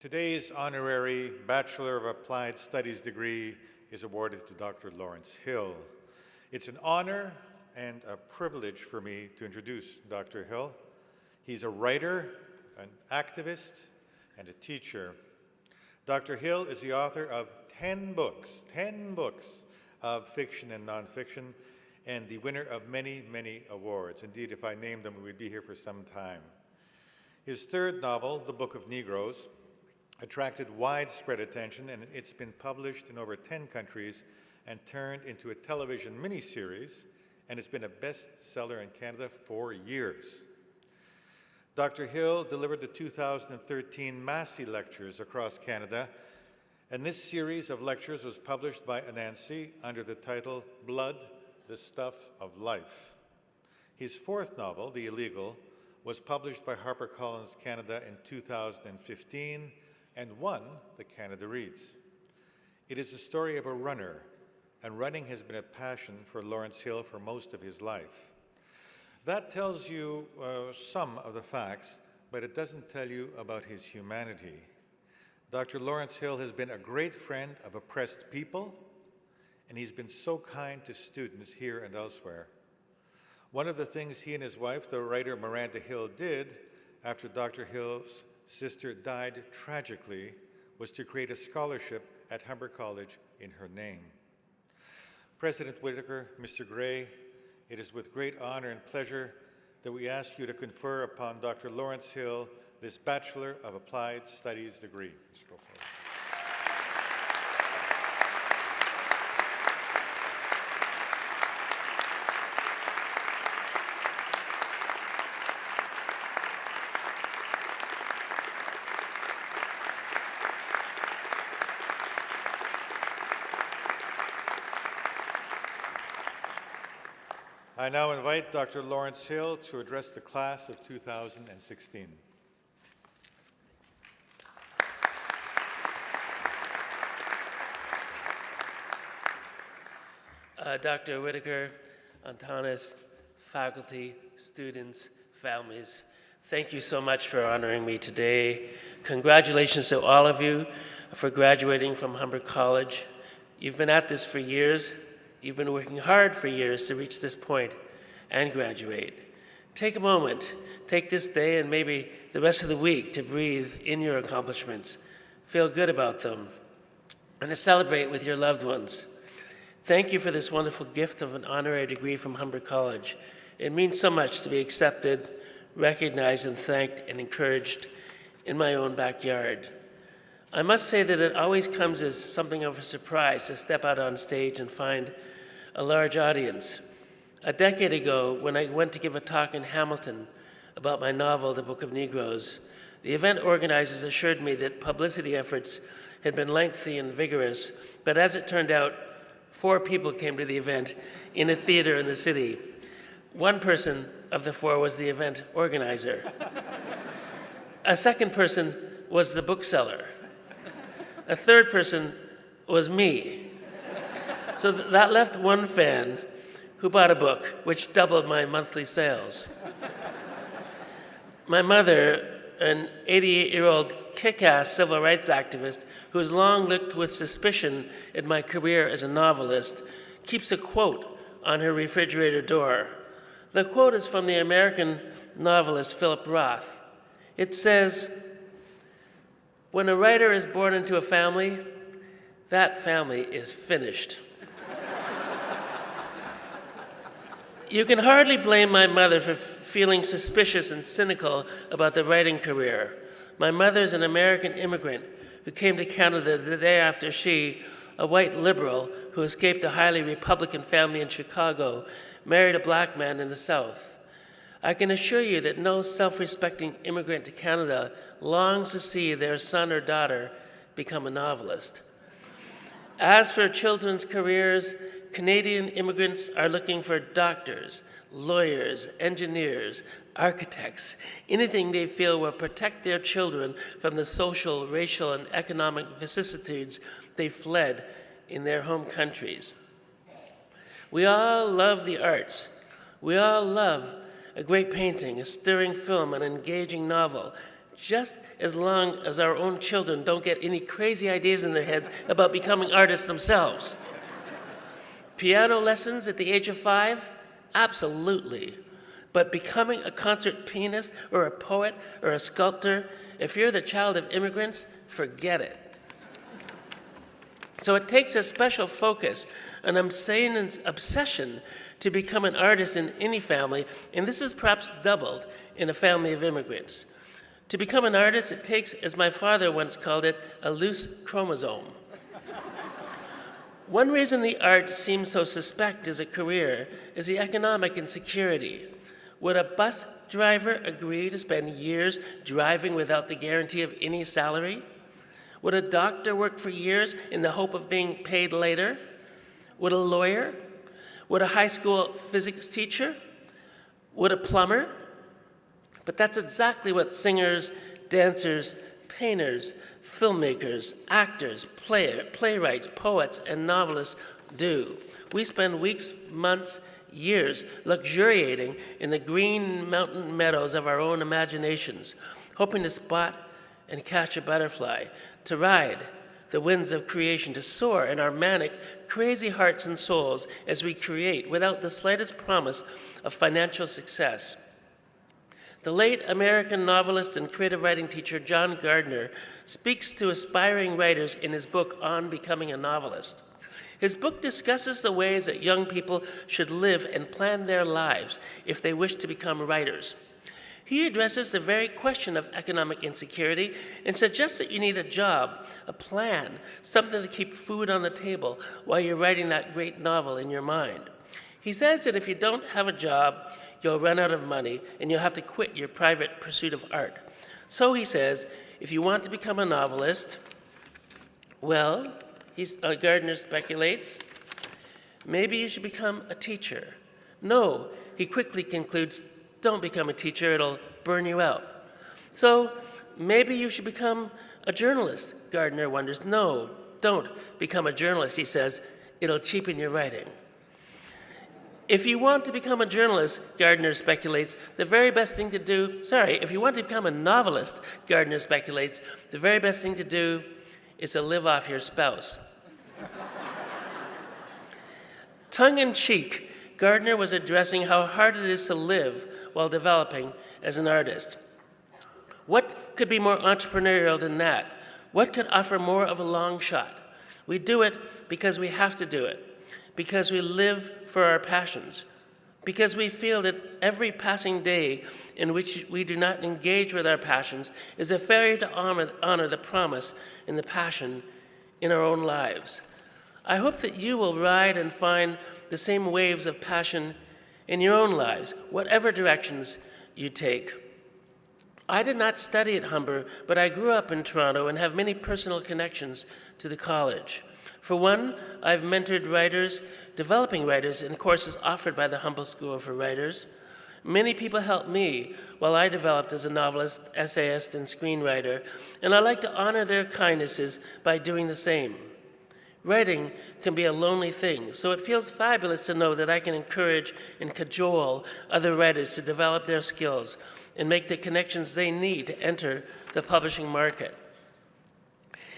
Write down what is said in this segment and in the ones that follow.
Today's honorary Bachelor of Applied Studies degree is awarded to Dr. Lawrence Hill. It's an honor and a privilege for me to introduce Dr. Hill. He's a writer, an activist, and a teacher. Dr. Hill is the author of 10 books of fiction and nonfiction, and the winner of many, many awards. Indeed, if I named them, we'd be here for some time. His third novel, The Book of Negroes, attracted widespread attention, and it's been published in over 10 countries and turned into a television miniseries, and it's been a bestseller in Canada for years. Dr. Hill delivered the 2013 Massey Lectures across Canada, and this series of lectures was published by Anansi under the title Blood, the Stuff of Life. His fourth novel, The Illegal, was published by HarperCollins Canada in 2015 and won the Canada Reads. It is the story of a runner, and running has been a passion for Lawrence Hill for most of his life. That tells you some of the facts, but it doesn't tell you about his humanity. Dr. Lawrence Hill has been a great friend of oppressed people, and he's been so kind to students here and elsewhere. One of the things he and his wife, the writer Miranda Hill, did after Dr. Hill's sister died tragically was to create a scholarship at Humber College in her name. President Whitaker, Mr. Gray, it is with great honor and pleasure that we ask you to confer upon Dr. Lawrence Hill this Bachelor of Applied Studies degree. I now invite Dr. Lawrence Hill to address the class of 2016. Dr. Whitaker, Antanas, faculty, students, families, thank you so much for honoring me today. Congratulations to all of you for graduating from Humber College. You've been at this for years. You've been working hard for years to reach this point and graduate. Take a moment, take this day and maybe the rest of the week to breathe in your accomplishments, feel good about them, and to celebrate with your loved ones. Thank you for this wonderful gift of an honorary degree from Humber College. It means so much to be accepted, recognized, and thanked and encouraged in my own backyard. I must say that it always comes as something of a surprise to step out on stage and find a large audience. A decade ago, when I went to give a talk in Hamilton about my novel, The Book of Negroes, the event organizers assured me that publicity efforts had been lengthy and vigorous, but as it turned out, 4 people came to the event in a theater in the city. One person of the 4 was the event organizer. A second person was the bookseller. A third person was me. So that left one fan who bought a book, which doubled my monthly sales. My mother, an 88-year-old kick-ass civil rights activist who has long looked with suspicion at my career as a novelist, keeps a quote on her refrigerator door. The quote is from the American novelist Philip Roth. It says, "When a writer is born into a family, that family is finished." You can hardly blame my mother for feeling suspicious and cynical about the writing career. My mother's an American immigrant who came to Canada the day after she, a white liberal who escaped a highly Republican family in Chicago, married a black man in the South. I can assure you that no self-respecting immigrant to Canada longs to see their son or daughter become a novelist. As for children's careers, Canadian immigrants are looking for doctors, lawyers, engineers, architects, anything they feel will protect their children from the social, racial, and economic vicissitudes they fled in their home countries. We all love the arts. We all love a great painting, a stirring film, an engaging novel, just as long as our own children don't get any crazy ideas in their heads about becoming artists themselves. Piano lessons at the age of 5? Absolutely. But becoming a concert pianist or a poet or a sculptor, if you're the child of immigrants, forget it. So it takes a special focus, an obsession to become an artist in any family, and this is perhaps doubled in a family of immigrants. To become an artist, it takes, as my father once called it, a loose chromosome. One reason the arts seem so suspect as a career is the economic insecurity. Would a bus driver agree to spend years driving without the guarantee of any salary? Would a doctor work for years in the hope of being paid later? Would a lawyer? Would a high school physics teacher? Would a plumber? But that's exactly what singers, dancers, painters, filmmakers, actors, playwrights, poets, and novelists do. We spend weeks, months, years luxuriating in the green mountain meadows of our own imaginations, hoping to spot and catch a butterfly, to ride the winds of creation, to soar in our manic, crazy hearts and souls as we create without the slightest promise of financial success. The late American novelist and creative writing teacher John Gardner speaks to aspiring writers in his book On Becoming a Novelist. His book discusses the ways that young people should live and plan their lives if they wish to become writers. He addresses the very question of economic insecurity and suggests that you need a job, a plan, something to keep food on the table while you're writing that great novel in your mind. He says that if you don't have a job, you'll run out of money and you'll have to quit your private pursuit of art. So he says, if you want to become a novelist, well, Gardner speculates, maybe you should become a teacher. No, he quickly concludes, don't become a teacher, it'll burn you out. So maybe you should become a journalist, Gardner wonders. No, don't become a journalist, he says, it'll cheapen your writing. If you want to become a journalist, Gardner speculates, if you want to become a novelist, Gardner speculates, the very best thing to do is to live off your spouse. Tongue-in-cheek, Gardner was addressing how hard it is to live while developing as an artist. What could be more entrepreneurial than that? What could offer more of a long shot? We do it because we have to do it, because we live for our passions, because we feel that every passing day in which we do not engage with our passions is a failure to honor the promise and the passion in our own lives. I hope that you will ride and find the same waves of passion in your own lives, whatever directions you take. I did not study at Humber, but I grew up in Toronto and have many personal connections to the college. For one, I've mentored writers, developing writers in courses offered by the Humber School for Writers. Many people helped me while I developed as a novelist, essayist, and screenwriter, and I like to honor their kindnesses by doing the same. Writing can be a lonely thing, so it feels fabulous to know that I can encourage and cajole other writers to develop their skills and make the connections they need to enter the publishing market.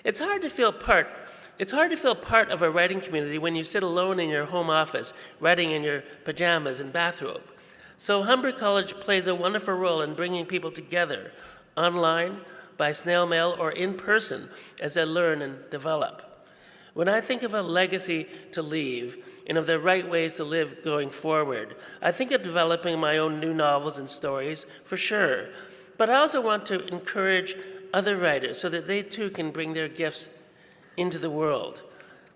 It's hard to feel part of a writing community when you sit alone in your home office, writing in your pajamas and bathrobe. So Humber College plays a wonderful role in bringing people together, online, by snail mail, or in person, as they learn and develop. When I think of a legacy to leave and of the right ways to live going forward, I think of developing my own new novels and stories, for sure. But I also want to encourage other writers so that they too can bring their gifts into the world.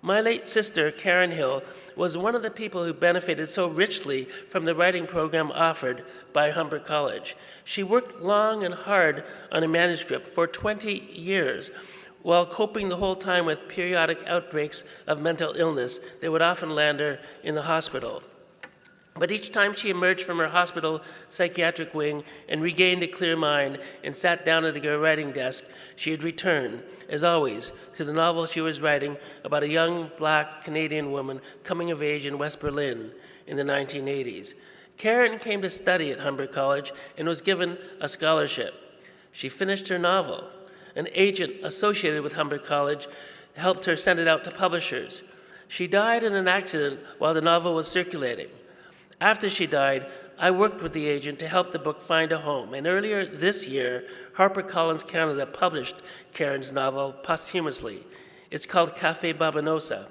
My late sister, Karen Hill, was one of the people who benefited so richly from the writing program offered by Humber College. She worked long and hard on a manuscript for 20 years, while coping the whole time with periodic outbreaks of mental illness that would often land her in the hospital. But each time she emerged from her hospital psychiatric wing and regained a clear mind and sat down at her writing desk, she would return, as always, to the novel she was writing about a young Black Canadian woman coming of age in West Berlin in the 1980s. Karen came to study at Humber College and was given a scholarship. She finished her novel. An agent associated with Humber College helped her send it out to publishers. She died in an accident while the novel was circulating. After she died, I worked with the agent to help the book find a home, and earlier this year, HarperCollins Canada published Karen's novel posthumously. It's called Café Babanosa.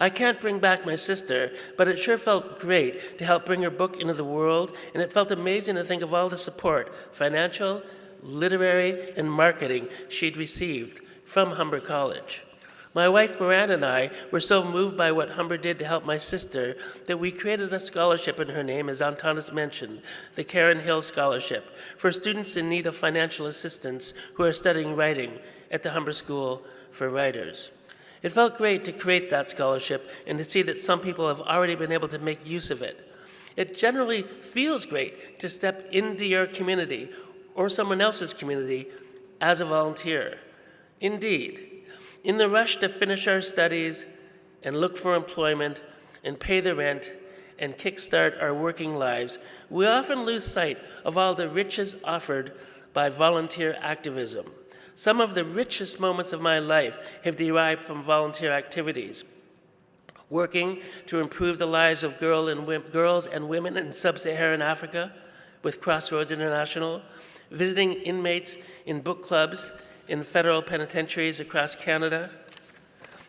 I can't bring back my sister, but it sure felt great to help bring her book into the world, and it felt amazing to think of all the support, financial, literary, and marketing she'd received from Humber College. My wife Miranda and I were so moved by what Humber did to help my sister that we created a scholarship in her name, as Antanas mentioned, the Karen Hill Scholarship, for students in need of financial assistance who are studying writing at the Humber School for Writers. It felt great to create that scholarship and to see that some people have already been able to make use of it. It generally feels great to step into your community or someone else's community as a volunteer. Indeed, in the rush to finish our studies and look for employment and pay the rent and kickstart our working lives, we often lose sight of all the riches offered by volunteer activism. Some of the richest moments of my life have derived from volunteer activities. Working to improve the lives of girls and women in sub-Saharan Africa with Crossroads International, visiting inmates in book clubs in federal penitentiaries across Canada.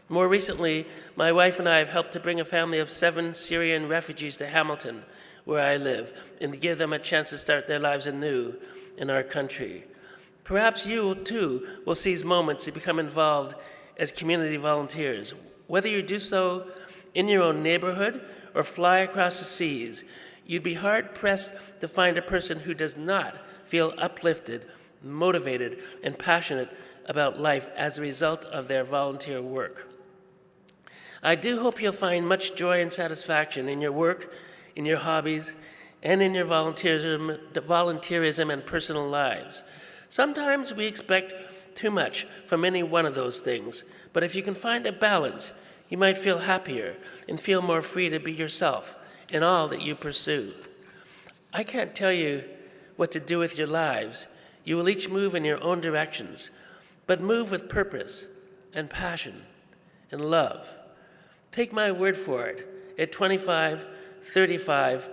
More recently, my wife and I have helped to bring a family of 7 Syrian refugees to Hamilton, where I live, and to give them a chance to start their lives anew in our country. Perhaps you, too, will seize moments to become involved as community volunteers. Whether you do so in your own neighborhood or fly across the seas, you'd be hard-pressed to find a person who does not feel uplifted, motivated, and passionate about life as a result of their volunteer work. I do hope you'll find much joy and satisfaction in your work, in your hobbies, and in your volunteerism and personal lives. Sometimes we expect too much from any one of those things, but if you can find a balance, you might feel happier and feel more free to be yourself in all that you pursue. I can't tell you what to do with your lives. You will each move in your own directions, but move with purpose and passion and love. Take my word for it. At 25, 35,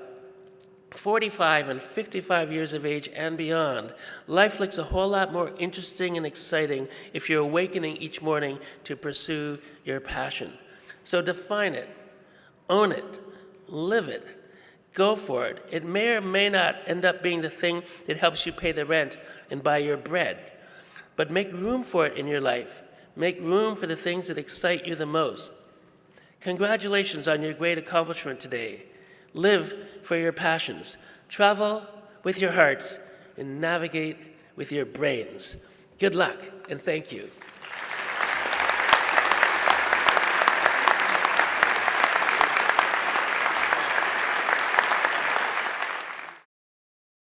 45, and 55 years of age and beyond, life looks a whole lot more interesting and exciting if you're awakening each morning to pursue your passion. So define it, own it, live it. Go for it. It may or may not end up being the thing that helps you pay the rent and buy your bread. But make room for it in your life. Make room for the things that excite you the most. Congratulations on your great accomplishment today. Live for your passions. Travel with your hearts and navigate with your brains. Good luck and thank you.